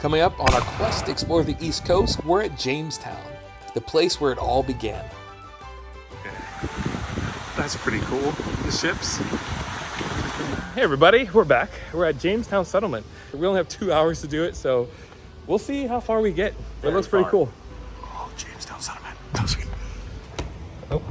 Coming up on our quest to explore the East Coast, we're at Jamestown, the place where it all began. Okay. That's pretty cool. The ships. Hey everybody, we're back. We're at Jamestown Settlement. We only have 2 hours to do it, so we'll see how far we get. It looks pretty cool. Oh, Jamestown Settlement. Oh,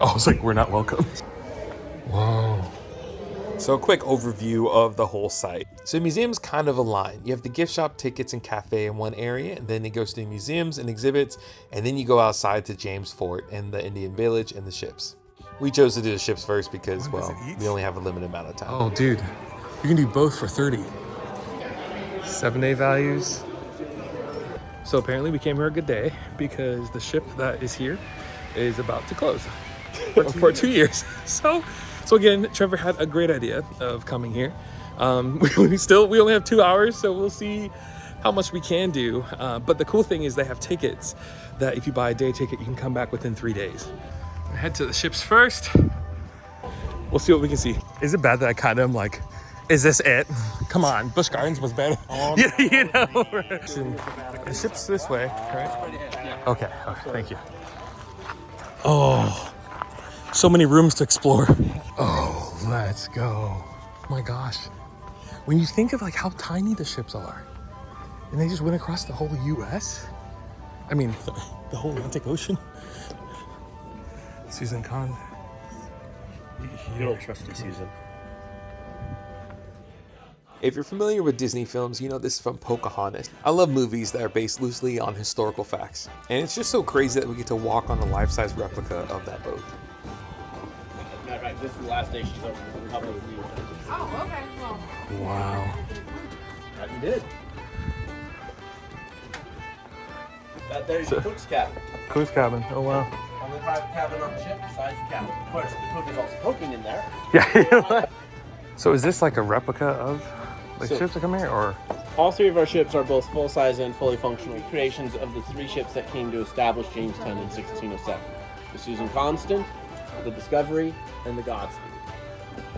I was like, we're not welcome. Whoa. So a quick overview of the whole site. So the museum's kind of a line. You have the gift shop, tickets, and cafe in one area, and then it goes to the museums and exhibits, and then you go outside to James Fort and the Indian Village and the ships. We chose to do the ships first because, well, we only have a limited amount of time. Oh, dude, you can do both for 30. 7-day values. So apparently we came here a good day because the ship that is here is about to close for 2 years. So again, Trevor had a great idea of coming here. We only have 2 hours, so we'll see how much we can do. But the cool thing is they have tickets that if you buy a day ticket, you can come back within 3 days. We'll head to the ships first. We'll see what we can see. Is it bad that I kind of am like, is this it? Come on, Busch Gardens was better. You know. The ship's this way, right? Okay, thank you. Oh. So many rooms to explore. Oh, let's go. Oh my gosh. When you think of like how tiny the ships are, and they just went across the whole US. I mean, the whole Atlantic Ocean. Susan Kahn. You don't trust you, Susan. If you're familiar with Disney films, you know this is from Pocahontas. I love movies that are based loosely on historical facts. And it's just so crazy that we get to walk on a life-size replica of that boat. Matter of fact, this is the last day she's over for a couple of years. Oh, okay. Well. Wow. That you did. There's your cook's cabin. Cook's cabin. Oh wow. Only private cabin on the ship besides the cabin. Of course, the cook is also cooking in there. Yeah. So is this like a replica of like ships that come here, or? All three of our ships are both full-size and fully functional creations of the three ships that came to establish Jamestown in 1607. The Susan Constant, the Discovery, and the Godspeed.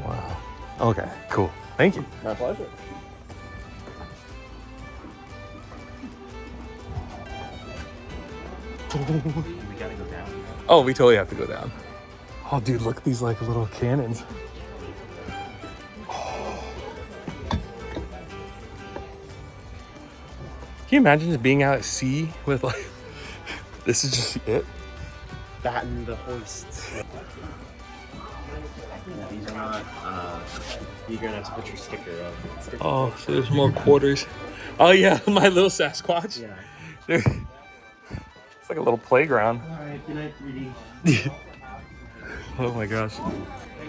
Wow. Okay, cool. Thank you. My pleasure. We gotta go down. Oh, we totally have to go down. Oh, dude, look at these like little cannons. Oh. Can you imagine just being out at sea with like, this is just it? That and the hoists. These are not, you're gonna have to put your sticker on. Oh, so there's more quarters. Oh yeah, my little Sasquatch. Yeah. It's like a little playground. Alright, good night, 3D. Oh my gosh.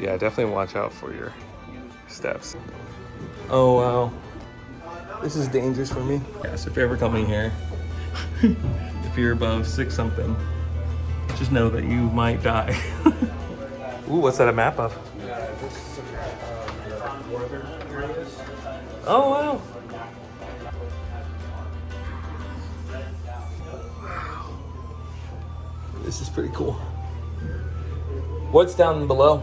Yeah, definitely watch out for your steps. Oh wow. This is dangerous for me. Yeah, so if you're ever coming here, if you're above 6 something, just know that you might die. Ooh, what's that a map of? This is a map of northern areas. Oh wow. This is pretty cool. What's down below?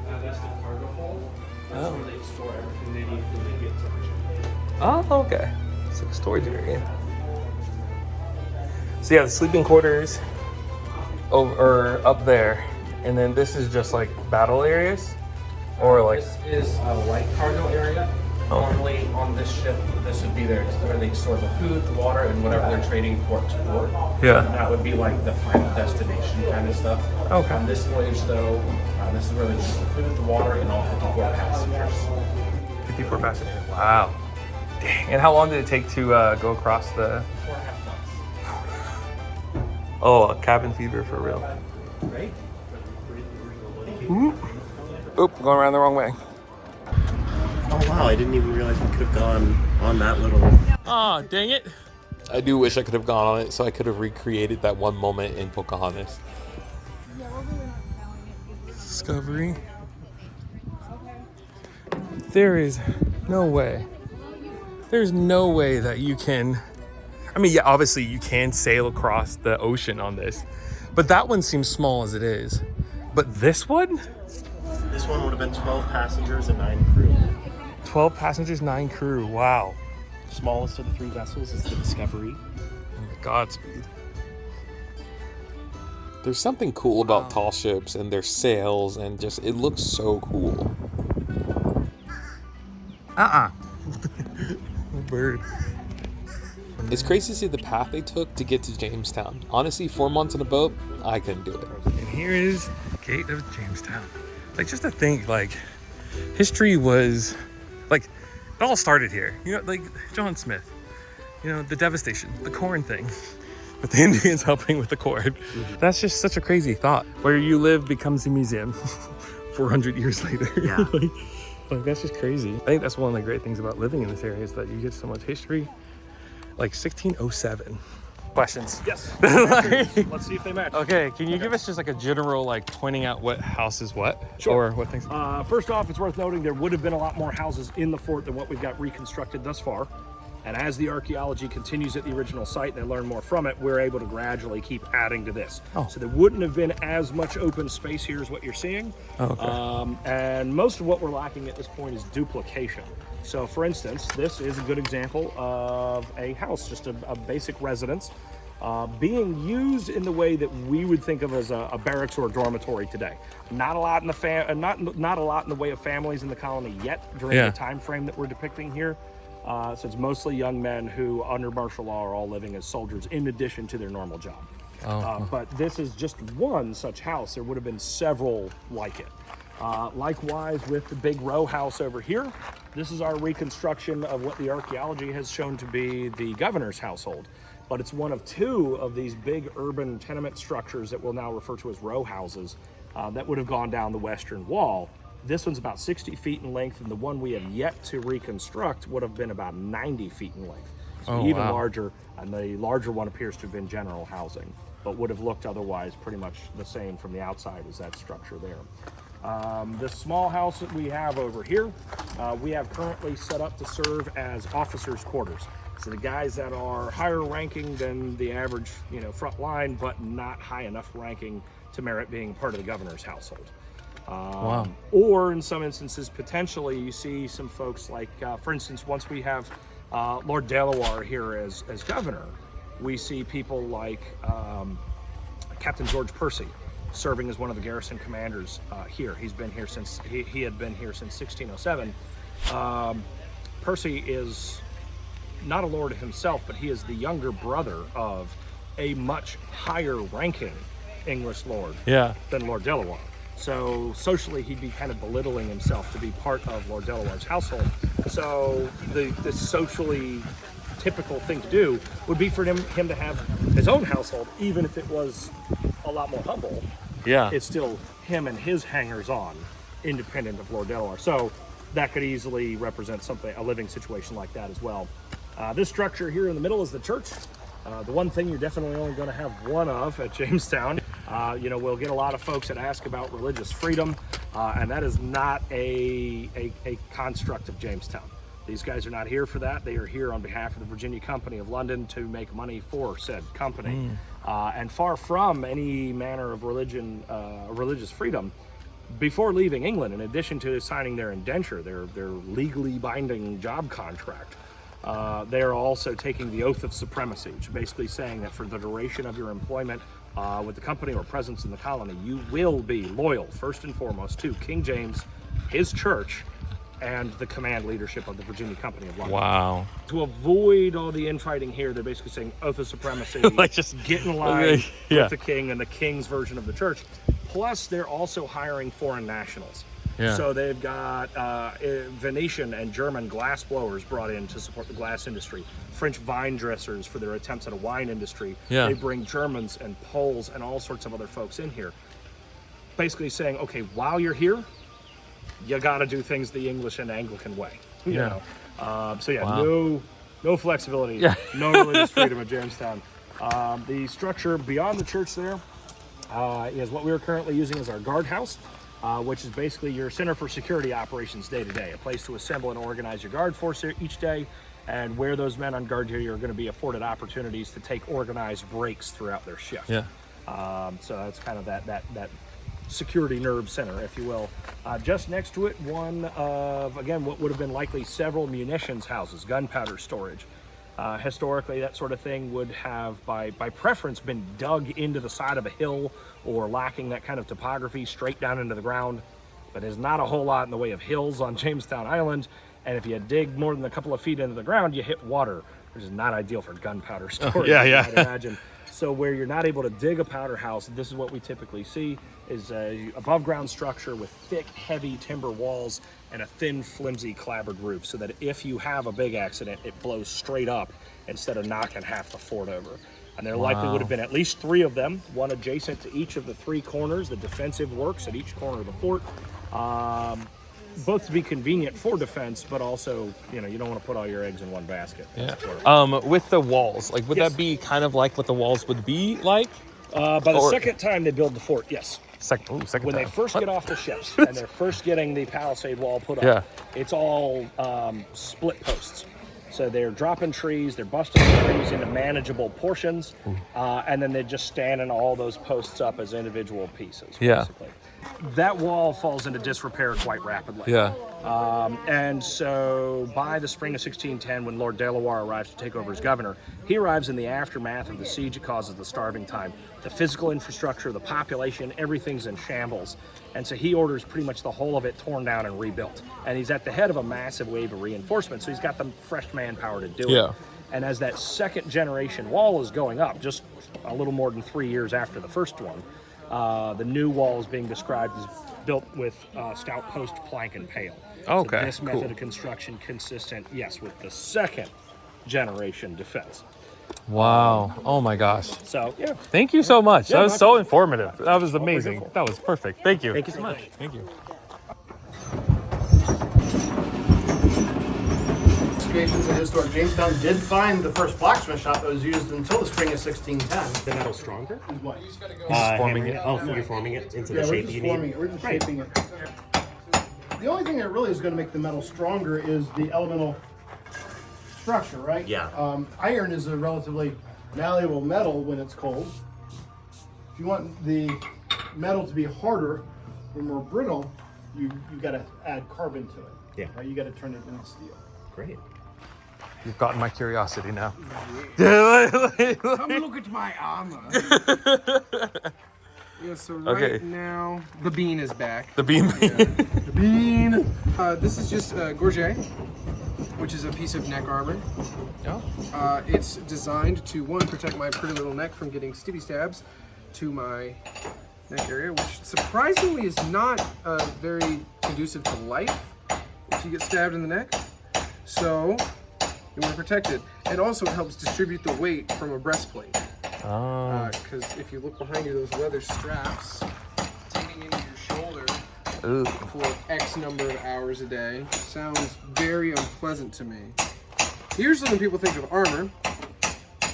That's the cargo hold. That's where they store everything they need when they get to the ship. Oh, okay. It's like a storage area. So yeah, the sleeping quarters over up there, and then this is just like battle areas, or like. This is a light cargo area. Normally on this ship, this would be where they store the food, the water, and whatever they're trading port to port. Yeah. That would be like the final destination kind of stuff. Okay. On this voyage, though, this is where they store the food, the water, and all 54 passengers. 54 passengers. Wow. Dang. And how long did it take to go across the? 4.5 months. Oh, cabin fever for real. Right? Oop, going around the wrong way. Oh wow, I didn't even realize we could have gone on that little. Oh, dang it. I do wish I could have gone on it so I could have recreated that one moment in Pocahontas. Discovery. There is no way. There's no way that you can. I mean, yeah, obviously you can sail across the ocean on this, but that one seems small as it is. But this one? This one would have been 12 passengers and 9 crew. 12 passengers, 9 crew. Wow. Smallest of the 3 vessels is the Discovery. Godspeed. There's something cool about tall ships and their sails, and just it looks so cool. Bird. It's crazy to see the path they took to get to Jamestown. Honestly, 4 months on a boat, I couldn't do it. And here is the gate of Jamestown. Like, just to think, like, history was, like, it all started here. You know, like John Smith, you know, the devastation, the corn thing, with the Indians helping with the corn. That's just such a crazy thought. Where you live becomes a museum 400 years later. Yeah. like, that's just crazy. I think that's one of the great things about living in this area is that you get so much history. Like 1607. Questions? Yes. Let's see if they match. Okay, can you give us just like a general, like, pointing out what house is what? Sure. Or what things? First off, it's worth noting there would have been a lot more houses in the fort than what we've got reconstructed thus far. And as the archaeology continues at the original site and they learn more from it, we're able to gradually keep adding to this. Oh. So there wouldn't have been as much open space here as what you're seeing. Oh, okay. And most of what we're lacking at this point is duplication. So for instance, this is a good example of a house, just a basic residence, being used in the way that we would think of as a barracks or a dormitory today. Not a lot in the not a lot in the way of families in the colony yet during the time frame that we're depicting here. So it's mostly young men who, under martial law, are all living as soldiers in addition to their normal job. But this is just one such house. There would have been several like it. Likewise with the big row house over here, this is our reconstruction of what the archaeology has shown to be the governor's household. But it's one of 2 of these big urban tenement structures that we'll now refer to as row houses that would have gone down the western wall. This one's about 60 feet in length, and the one we have yet to reconstruct would have been about 90 feet in length. So even larger, and the larger one appears to have been general housing, but would have looked otherwise pretty much the same from the outside as that structure there. This small house that we have over here, we have currently set up to serve as officers' quarters. So the guys that are higher ranking than the average, front line, but not high enough ranking to merit being part of the governor's household. Or in some instances, potentially you see some folks like, for instance, once we have Lord Delaware here as governor, we see people like Captain George Percy serving as one of the garrison commanders here. He's been here since, he had been here since 1607. Percy is not a lord himself, but he is the younger brother of a much higher ranking English lord than Lord Delaware. So socially, he'd be kind of belittling himself to be part of Lord Delaware's household. So the socially typical thing to do would be for him to have his own household, even if it was a lot more humble. It's still him and his hangers-on, independent of Lord Delaware. So that could easily represent a living situation like that as well. This structure here in the middle is the church. The one thing you're definitely only going to have one of at Jamestown. We'll get a lot of folks that ask about religious freedom, and that is not a construct of Jamestown. These guys are not here for that. They are here on behalf of the Virginia Company of London to make money for said company. And far from any manner of religious freedom, before leaving England, in addition to signing their indenture, their legally binding job contract, they are also taking the oath of supremacy, which is basically saying that for the duration of your employment with the company or presence in the colony, you will be loyal, first and foremost, to King James, his church, and the command leadership of the Virginia Company of London. Wow. To avoid all the infighting here, they're basically saying oath of supremacy, like just get in line with the king and the king's version of the church. Plus, they're also hiring foreign nationals. So they've got Venetian and German glass blowers brought in to support the glass industry, French vine dressers for their attempts at a wine industry. They bring Germans and Poles and all sorts of other folks in here. Basically saying, okay, while you're here, you got to do things the English and Anglican way. You know? No flexibility, no religious freedom at Jamestown. The structure beyond the church there is what we are currently using as our guardhouse. Which is basically your center for security operations day to day, a place to assemble and organize your guard force each day, and where those men on guard here are going to be afforded opportunities to take organized breaks throughout their shift. So that's kind of that security nerve center, if you will. Just next to it, one of, again, what would have been likely several munitions houses, gunpowder storage. Historically, that sort of thing would have, by preference, been dug into the side of a hill or lacking that kind of topography straight down into the ground. But there's not a whole lot in the way of hills on Jamestown Island. And if you dig more than a couple of feet into the ground, you hit water, which is not ideal for gunpowder storage. Yeah. You might imagine. So where you're not able to dig a powder house, this is what we typically see, is a above ground structure with thick, heavy timber walls and a thin, flimsy clapboard roof, so that if you have a big accident, it blows straight up instead of knocking half the fort over. And there likely would have been at least 3 of them, one adjacent to each of the 3 corners, the defensive works at each corner of the fort. Both to be convenient for defense, but also, you don't want to put all your eggs in one basket. Yeah. With the walls, like, would Yes. that be kind of like what the walls would be like? By the second time they build the fort, yes. Second When they time. first get off the ships and they're first getting the palisade wall put up, Yeah. it's all split posts. So they're dropping trees, they're busting the trees into manageable portions, and then they're just standing all those posts up as individual pieces, Yeah. basically. That wall falls into disrepair quite rapidly. Yeah. And so by the spring of 1610, when Lord Delaware arrives to take over as governor, he arrives in the aftermath of the siege that causes the starving time. The physical infrastructure, the population, everything's in shambles. And so he orders pretty much the whole of it torn down and rebuilt. And he's at the head of a massive wave of reinforcement, so he's got the fresh manpower to do Yeah. it. And as that second generation wall is going up, just a little more than 3 years after the first one, the new wall is being described as built with stout post, plank, and pale. Okay, So this method cool. of construction consistent, yes, with the second generation defense. Wow. Oh my gosh. So, yeah. Thank you so much. Yeah, That was my so pleasure. informative. That was Oh, amazing. wonderful. That was perfect. Thank you. Thank you so much. Thank you. Investigations in historic Jamestown did find the first blacksmith shop that was used until the spring of 1610. The metal stronger? What? forming hammering it. Oh, you're forming it into Yeah, the we're shape just you forming need. it. We're just Right. shaping it. The only thing that really is going to make the metal stronger is the elemental structure, right? Yeah. Iron is a relatively malleable metal when it's cold. If you want the metal to be harder or more brittle, you got to add carbon to it. Yeah. Right? You got to turn it into steel. Great. You've gotten my curiosity now. Come look at my armor. Yeah, so right Okay. now the bean is back. The beam. The bean. This is just gorget, which is a piece of neck armor. Oh. It's designed to protect my pretty little neck from getting stibby stabs to my neck area, which surprisingly is not very conducive to life if you get stabbed in the neck. So you want to protect it. And also it helps distribute the weight from a breastplate. Oh. Because if you look behind you, those leather straps digging into your shoulder Ooh. for X number of hours a day sounds very unpleasant to me. Usually when people think of armor,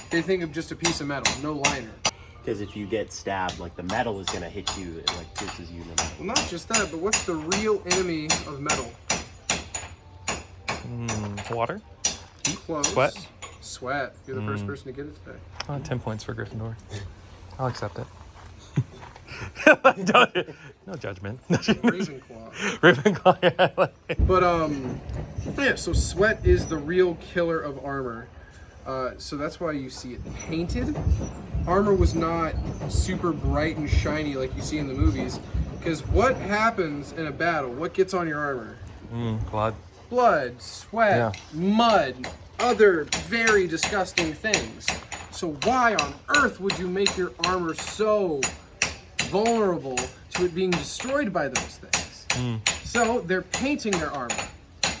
they think of just a piece of metal, no liner. Because if you get stabbed, like the metal is gonna hit you, it like pierces you. Well, not just that, but what's the real enemy of metal? Water? Close. Sweat? Sweat. You're the first person to get it today. 10 points for Gryffindor. I'll accept it. No judgment. Ravenclaw. Ravenclaw. But yeah, so sweat is the real killer of armor. So that's why you see it painted. Armor was not super bright and shiny like you see in the movies. Because what happens in a battle? What gets on your armor? Blood. Blood, sweat, mud, other very disgusting things. So why on earth would you make your armor so vulnerable to it being destroyed by those things? So they're painting their armor,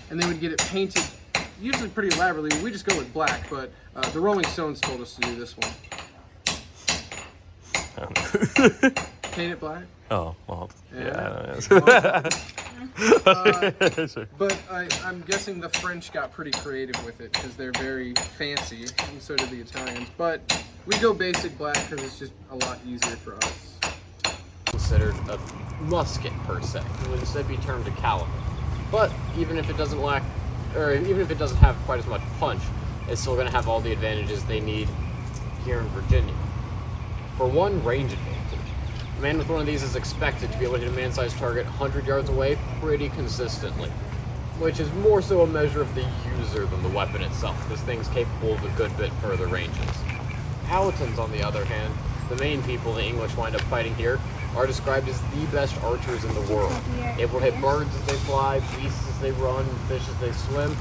and they would get it painted usually pretty elaborately. We just go with black, but the Rolling Stones told us to do this one. Paint it black. Oh, well. Yeah. Yeah. But I'm guessing the French got pretty creative with it because they're very fancy, and so did the Italians. But we go basic black because it's just a lot easier for us. Considered a musket per se. It would instead be termed a caliber. But even if it doesn't lack, or even if it doesn't have quite as much punch, it's still going to have all the advantages they need here in Virginia. For one, range advantage. A man with one of these is expected to be able to hit a man-sized target 100 yards away pretty consistently, which is more so a measure of the user than the weapon itself. This thing's capable of a good bit further ranges. Palatins, on the other hand, the main people the English wind up fighting here, are described as the best archers in the world. It will hit birds as they fly, beasts as they run, fish as they swim,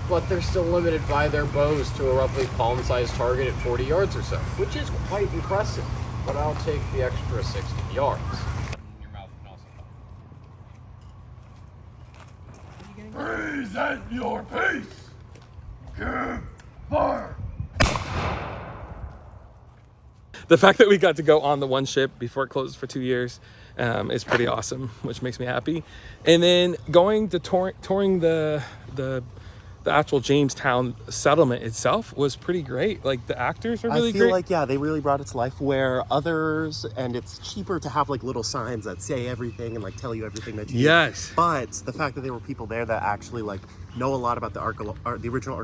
but they're still limited by their bows to a roughly palm-sized target at 40 yards or so, which is quite impressive, but I'll take the extra 60 yards. Your mouth can also Present your piece. Give fire. The fact that we got to go on the one ship before it closed for 2 years is pretty awesome, which makes me happy. And then going to touring the actual Jamestown settlement itself was pretty great. Like, the actors are really great. I feel like, yeah, they really brought it to life where others, and it's cheaper to have like little signs that say everything and like tell you everything that you need. But the fact that there were people there that actually like know a lot about the original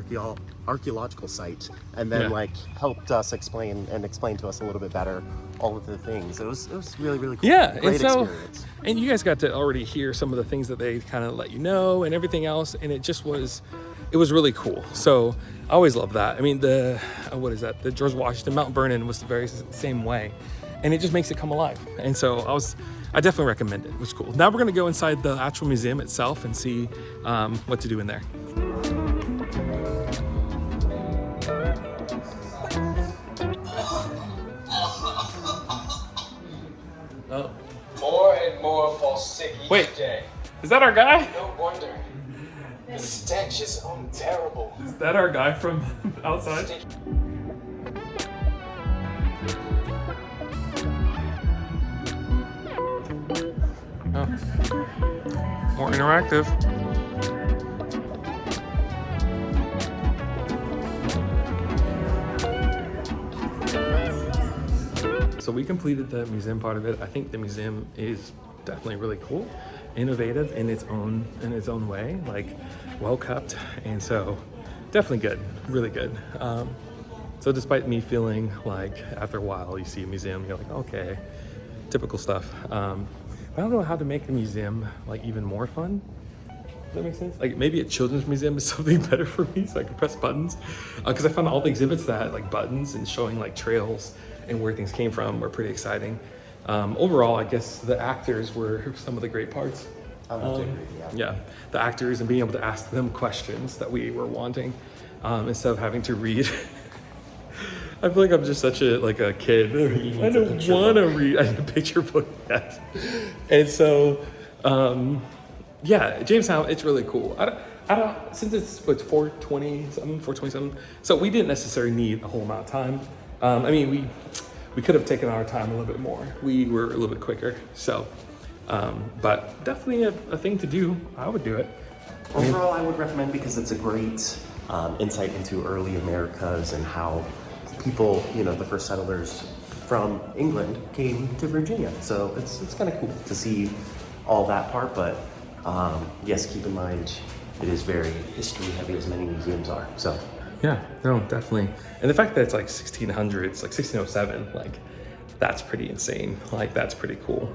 archaeological site, and then like helped us explain to us a little bit better all of the things. It was really, really cool. Yeah, great and experience. And you guys got to already hear some of the things that they kind of let you know and everything else, and it was really cool. So I always love that. I mean, the George Washington, Mount Vernon was the very same way, and it just makes it come alive. And so I definitely recommend it. It was cool. Now we're gonna go inside the actual museum itself and see what to do in there. Oh. More and more fall sick each day. Is that our guy? No wonder. The stench is unbearable. Is that our guy from outside? Oh. More interactive. So we completed the museum part of it. I think the museum is definitely really cool, innovative in its own way, like well kept, and so definitely good, really good. So despite me feeling like after a while you see a museum, you're like, okay, typical stuff. I don't know how to make the museum like even more fun. Does that make sense? Like maybe a children's museum is something better for me, so I can press buttons. Because I found all the exhibits that had like buttons and showing like trails and where things came from were pretty exciting. Overall, I guess the actors were some of the great parts. Yeah, the actors and being able to ask them questions that we were wanting instead of having to read. I feel like I'm just such a kid. I don't want to read a picture book yet. And so, yeah, Jamestown, it's really cool. I don't, since it's 427, so we didn't necessarily need a whole amount of time. I mean, we could have taken our time a little bit more. We were a little bit quicker, so, but definitely a thing to do. I would do it. Overall, I would recommend because it's a great insight into early Americas and how people, the first settlers from England came to Virginia. So it's kind of cool to see all that part, but yes, keep in mind, it is very history heavy, as many museums are, so. Yeah, no, definitely. And the fact that it's like 1600s, like 1607, like that's pretty insane. Like that's pretty cool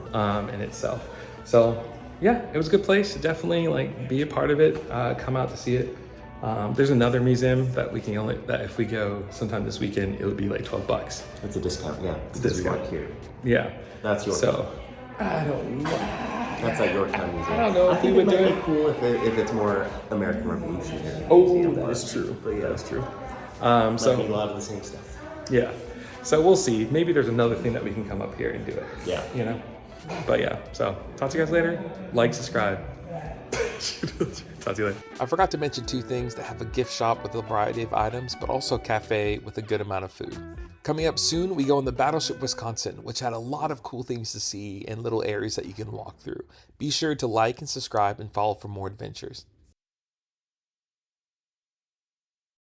in itself. So yeah, it was a good place to definitely like be a part of it, come out to see it. There's another museum that we can that if we go sometime this weekend, it would be like $12. It's a discount, yeah. It's a discount here. Yeah. That's yours. So, I don't know. That's like Yorktown Museum. I don't know if we would do it. Cool if it's more American Revolutionary. Oh, that is true. But yeah, that is true. So a lot of the same stuff. Yeah. So we'll see. Maybe there's another thing that we can come up here and do it. Yeah. But yeah. So talk to you guys later. Like, subscribe. Talk to you later. I forgot to mention two things that have a gift shop with a variety of items, but also a cafe with a good amount of food. Coming up soon, we go on the Battleship Wisconsin, which had a lot of cool things to see and little areas that you can walk through. Be sure to like and subscribe and follow for more adventures.